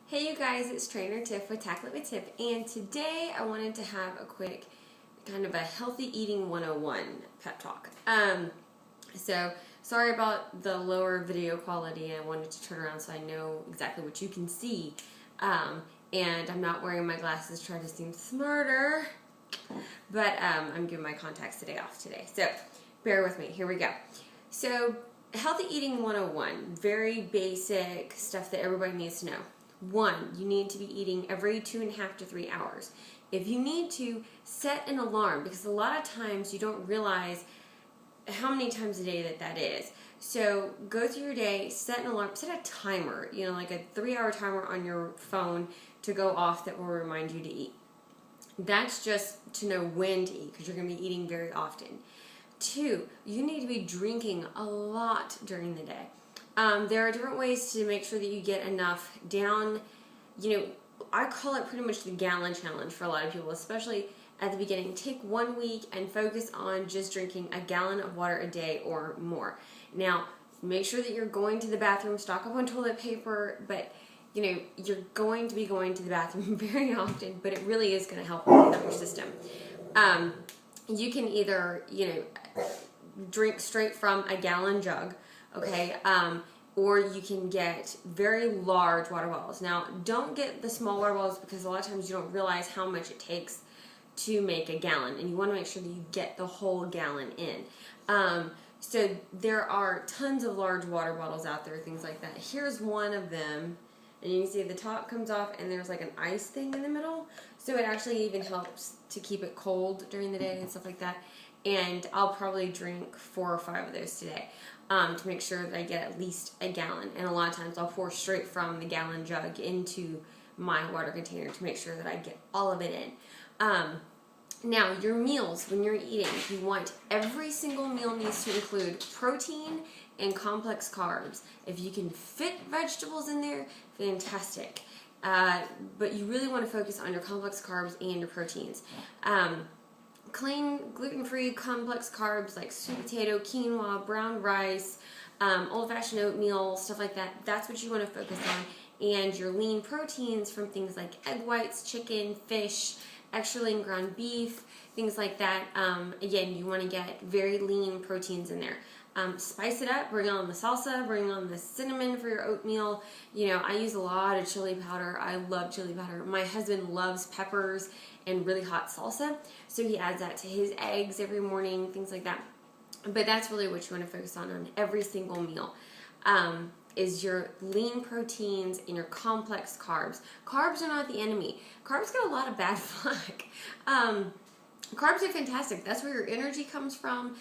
Hey you guys, it's Trainer Tiff with Tackle It with Tiff, and today I wanted to have a quick kind of a healthy eating 101 pep talk. So sorry about the lower video quality. I wanted to turn around so I know exactly what you can see. And I'm not wearing my glasses, trying to seem smarter, but I'm giving my contacts today off today. So bear with me, here we go. So healthy eating 101, very basic stuff that everybody needs to know. 1, you need to be eating every 2.5 to 3 hours. If you need to, set an alarm, because a lot of times you don't realize how many times a day that is. So go through your day, set an alarm, set a timer, like a 3-hour timer on your phone to go off that will remind you to eat. That's just to know when to eat, because you're going to be eating very often. 2, you need to be drinking a lot during the day. There are different ways to make sure that you get enough down. I call it pretty much the gallon challenge for a lot of people, especially at the beginning. Take 1 week and focus on just drinking a gallon of water a day or more. Now, make sure that you're going to the bathroom, stock up on toilet paper, but you're going to be going to the bathroom very often, but it really is going to help clean up your system. You can either, drink straight from a gallon jug, okay, or you can get very large water bottles. Now, don't get the small water bottles, because a lot of times you don't realize how much it takes to make a gallon, and you want to make sure that you get the whole gallon in. So there are tons of large water bottles out there, things like that. Here's one of them, and you can see the top comes off and there's like an ice thing in the middle, so it actually even helps to keep it cold during the day and stuff like that. And I'll probably drink 4 or 5 of those today, to make sure that I get at least a gallon. And a lot of times I'll pour straight from the gallon jug into my water container to make sure that I get all of it in. Now, your meals, when you're eating, you want every single meal needs to include protein and complex carbs. If you can fit vegetables in there, fantastic. But you really want to focus on your complex carbs and your proteins. Clean, gluten-free, complex carbs like sweet potato, quinoa, brown rice, old-fashioned oatmeal, stuff like that. That's what you want to focus on. And your lean proteins from things like egg whites, chicken, fish, extra lean ground beef, things like that. Again, you want to get very lean proteins in there. Spice it up, bring on the salsa, bring on the cinnamon for your oatmeal. I use a lot of chili powder. I love chili powder. My husband loves peppers and really hot salsa, so he adds that to his eggs every morning, things like that. But that's really what you want to focus on every single meal, is your lean proteins and your complex carbs. Carbs are not the enemy. Carbs get a lot of bad flack. Carbs are fantastic. That's where your energy comes from.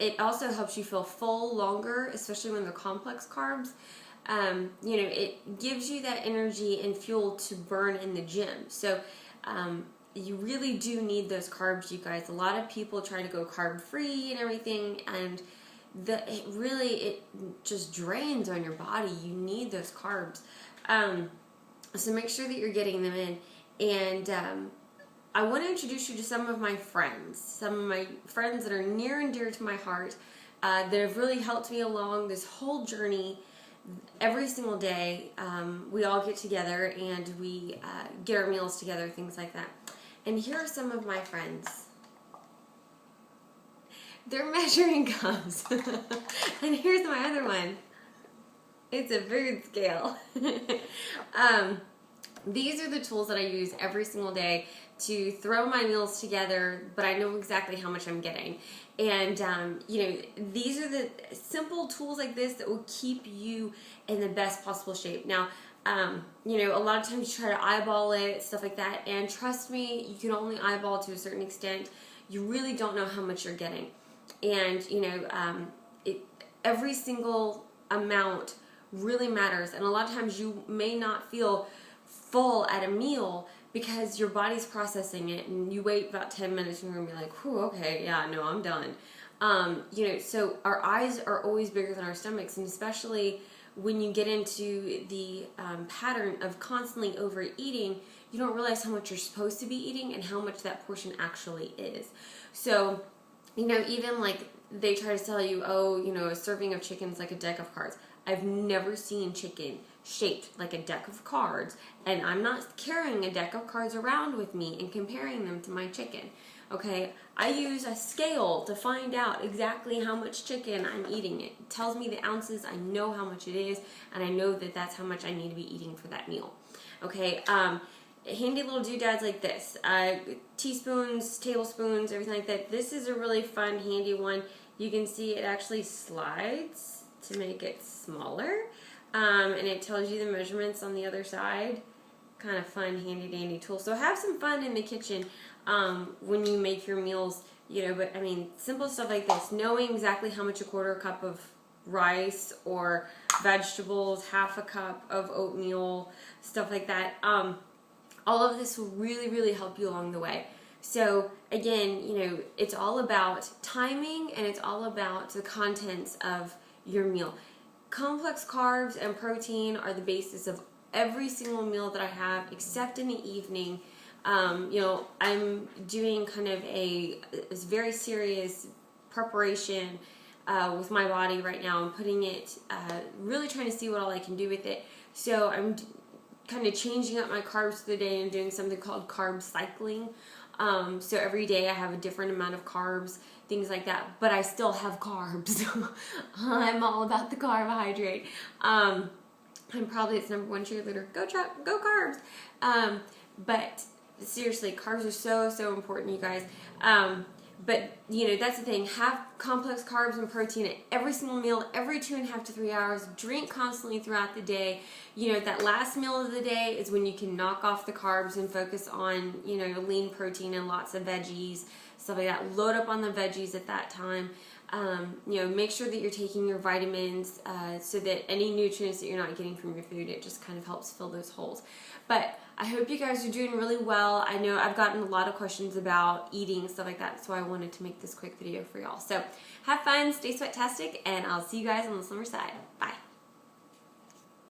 It also helps you feel full longer, especially when they're complex carbs. It gives you that energy and fuel to burn in the gym. So you really do need those carbs, you guys. A lot of people try to go carb free and everything, and it just drains on your body. You need those carbs. So make sure that you're getting them in. And I want to introduce you to some of my friends that are near and dear to my heart, that have really helped me along this whole journey. Every single day, we all get together and we get our meals together, things like that. And here are some of my friends. They're measuring cups. And here's my other one. It's a food scale. These are the tools that I use every single day to throw my meals together, but I know exactly how much I'm getting. And, these are the simple tools like this that will keep you in the best possible shape. Now, a lot of times you try to eyeball it, stuff like that, and trust me, you can only eyeball to a certain extent. You really don't know how much you're getting. And, every single amount really matters. And a lot of times you may not feel full at a meal because your body's processing it, and you wait about 10 minutes and you're gonna be like, whew, okay, yeah, no, I'm done. So our eyes are always bigger than our stomachs, and especially when you get into the pattern of constantly overeating, you don't realize how much you're supposed to be eating and how much that portion actually is. So, even like they try to tell you, a serving of chicken is like a deck of cards. I've never seen chicken shaped like a deck of cards, and I'm not carrying a deck of cards around with me and comparing them to my chicken. Okay, I use a scale to find out exactly how much chicken I'm eating. It tells me the ounces, I know how much it is, and I know that that's how much I need to be eating for that meal. Okay, handy little doodads like this, teaspoons, tablespoons, everything like that. This is a really fun, handy one. You can see it actually slides to make it smaller, and it tells you the measurements on the other side. Kind of fun, handy dandy tool. So have some fun in the kitchen when you make your meals, you know. But I mean, simple stuff like this, knowing exactly how much a quarter cup of rice or vegetables, half a cup of oatmeal, stuff like that. All of this will really, really help you along the way. So again, you know, it's all about timing, and it's all about the contents of your meal. Complex carbs and protein are the basis of every single meal that I have, except in the evening. You know, I'm doing kind of a very serious preparation with my body right now. I'm putting it, really trying to see what all I can do with it. So I'm kind of changing up my carbs for the day and doing something called carb cycling. So every day I have a different amount of carbs, things like that, but I still have carbs. I'm all about the carbohydrate. I'm probably its #1 cheerleader. Go carbs. But seriously, carbs are so important, you guys. But you know, that's the thing. Have complex carbs and protein at every single meal, every 2.5 to 3 hours. Drink constantly throughout the day. You know, that last meal of the day is when you can knock off the carbs and focus on, you know, lean protein and lots of veggies, stuff like that. Load up on the veggies at that time. You know, make sure that you're taking your vitamins so that any nutrients that you're not getting from your food, it just kind of helps fill those holes. But I hope you guys are doing really well. I know I've gotten a lot of questions about eating and stuff like that, so I wanted to make this quick video for y'all. So have fun, stay sweat-tastic, and I'll see you guys on the summer side. Bye.